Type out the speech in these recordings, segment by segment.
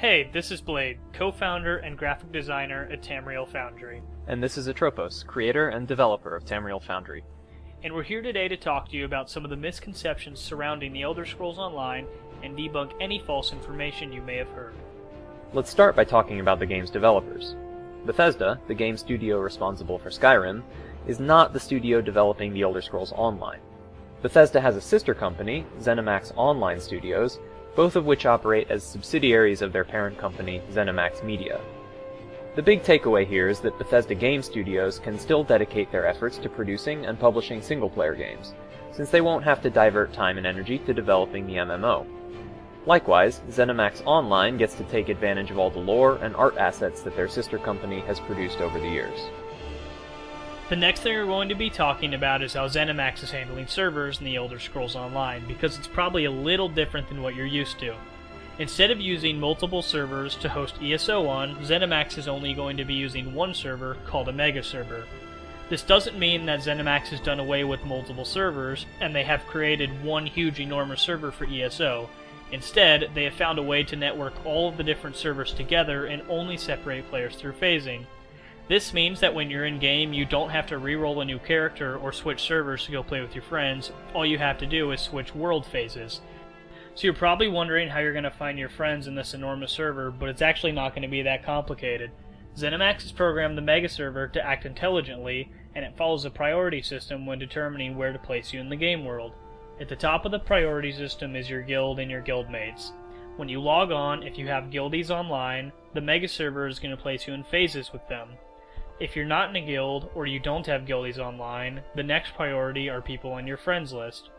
Hey, this is Blade, co-founder and graphic designer at Tamriel Foundry. And this is Atropos, creator and developer of Tamriel Foundry. And we're here today to talk to you about some of the misconceptions surrounding the Elder Scrolls Online and debunk any false information you may have heard. Let's start by talking about the game's developers. Bethesda, the game studio responsible for Skyrim, is not the studio developing the Elder Scrolls Online. Bethesda has a sister company, ZeniMax Online Studios, both of which operate as subsidiaries of their parent company, ZeniMax Media. The big takeaway here is that Bethesda game studios can still dedicate their efforts to producing and publishing single-player games, since they won't have to divert time and energy to developing the MMO. Likewise, ZeniMax Online gets to take advantage of all the lore and art assets that their sister company has produced over the years. The next thing we're going to be talking about is how ZeniMax is handling servers in the Elder Scrolls Online, because it's probably a little different than what you're used to. Instead of using multiple servers to host ESO on, ZeniMax is only going to be using one server called a mega server. This doesn't mean that ZeniMax has done away with multiple servers, and they have created one huge enormous server for ESO. Instead, they have found a way to network all of the different servers together and only separate players through phasing. This means that when you're in-game, you don't have to re-roll a new character or switch servers to go play with your friends. All you have to do is switch world phases. So you're probably wondering how you're going to find your friends in this enormous server, but it's actually not going to be that complicated. ZeniMax has programmed the mega server to act intelligently, and it follows a priority system when determining where to place you in the game world. At the top of the priority system is your guild and your guildmates. When you log on, if you have guildies online, the mega server is going to place you in phases with them. If you're not in a guild, or you don't have guildies online, the next priority are people on your friends list.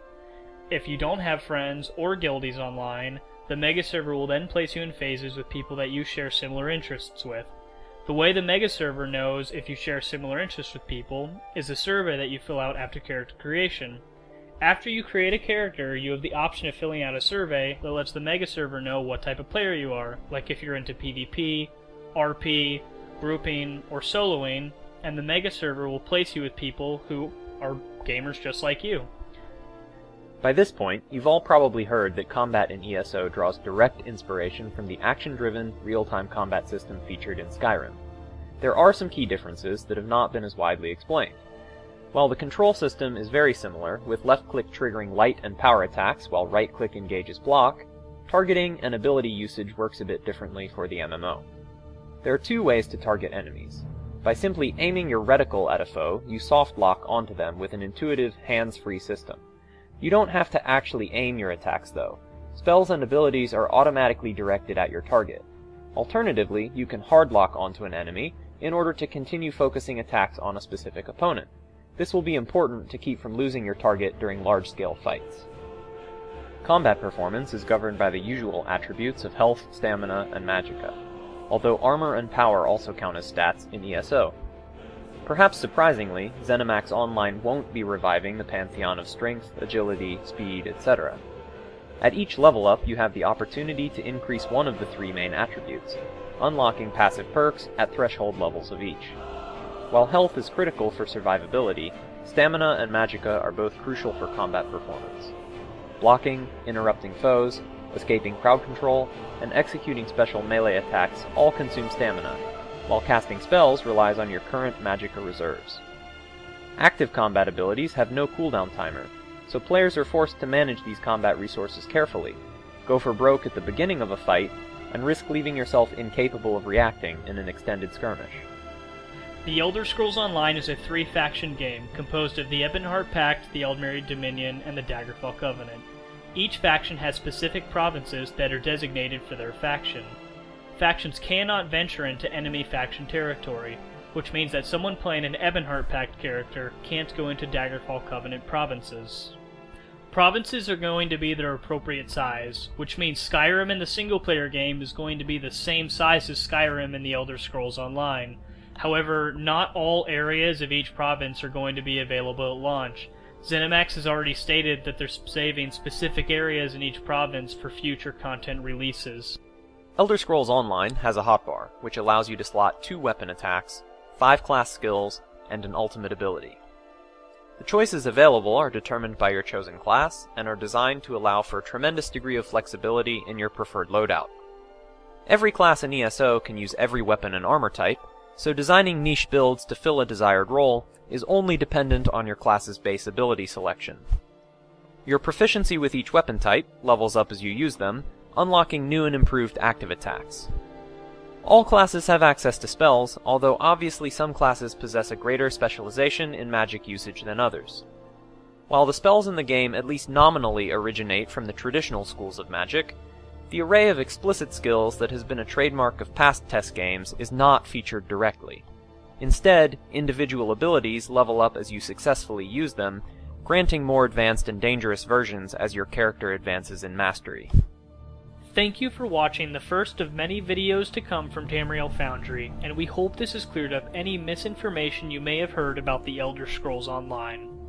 If you don't have friends or guildies online, the mega server will then place you in phases with people that you share similar interests with. The way the mega server knows if you share similar interests with people is a survey that you fill out after character creation. After you create a character, you have the option of filling out a survey that lets the mega server know what type of player you are, like if you're into PvP, RP, grouping, or soloing, and the mega server will place you with people who are gamers just like you. By this point, you've all probably heard that combat in ESO draws direct inspiration from the action-driven, real-time combat system featured in Skyrim. There are some key differences that have not been as widely explained. While the control system is very similar, with left-click triggering light and power attacks while right-click engages block, targeting and ability usage works a bit differently for the MMO. There are two ways to target enemies. By simply aiming your reticle at a foe, you soft lock onto them with an intuitive, hands-free system. You don't have to actually aim your attacks though. Spells and abilities are automatically directed at your target. Alternatively, you can hard lock onto an enemy in order to continue focusing attacks on a specific opponent. This will be important to keep from losing your target during large-scale fights. Combat performance is governed by the usual attributes of health, stamina, and magicka, although armor and power also count as stats in ESO. Perhaps surprisingly, ZeniMax Online won't be reviving the pantheon of strength, agility, speed, etc. At each level up, you have the opportunity to increase one of the three main attributes, unlocking passive perks at threshold levels of each. While health is critical for survivability, stamina and magicka are both crucial for combat performance. Blocking, interrupting foes, escaping crowd control, and executing special melee attacks all consume stamina, while casting spells relies on your current magicka reserves. Active combat abilities have no cooldown timer, so players are forced to manage these combat resources carefully, go for broke at the beginning of a fight, and risk leaving yourself incapable of reacting in an extended skirmish. The Elder Scrolls Online is a three-faction game composed of the Ebonheart Pact, the Eldmeri Dominion, and the Daggerfall Covenant. Each faction has specific provinces that are designated for their faction. Factions cannot venture into enemy faction territory, which means that someone playing an Ebonheart Pact character can't go into Daggerfall Covenant provinces. Provinces are going to be their appropriate size, which means Skyrim in the single-player game is going to be the same size as Skyrim in the Elder Scrolls Online. However, not all areas of each province are going to be available at launch. ZeniMax has already stated that they're saving specific areas in each province for future content releases. Elder Scrolls Online has a hotbar, which allows you to slot 2 weapon attacks, 5 class skills, and an ultimate ability. The choices available are determined by your chosen class, and are designed to allow for a tremendous degree of flexibility in your preferred loadout. Every class in ESO can use every weapon and armor type, so designing niche builds to fill a desired role is only dependent on your class's base ability selection. Your proficiency with each weapon type levels up as you use them, unlocking new and improved active attacks. All classes have access to spells, although obviously some classes possess a greater specialization in magic usage than others. While the spells in the game at least nominally originate from the traditional schools of magic, the array of explicit skills that has been a trademark of past test games is not featured directly. Instead, individual abilities level up as you successfully use them, granting more advanced and dangerous versions as your character advances in mastery. Thank you for watching the first of many videos to come from Tamriel Foundry, and we hope this has cleared up any misinformation you may have heard about the Elder Scrolls Online.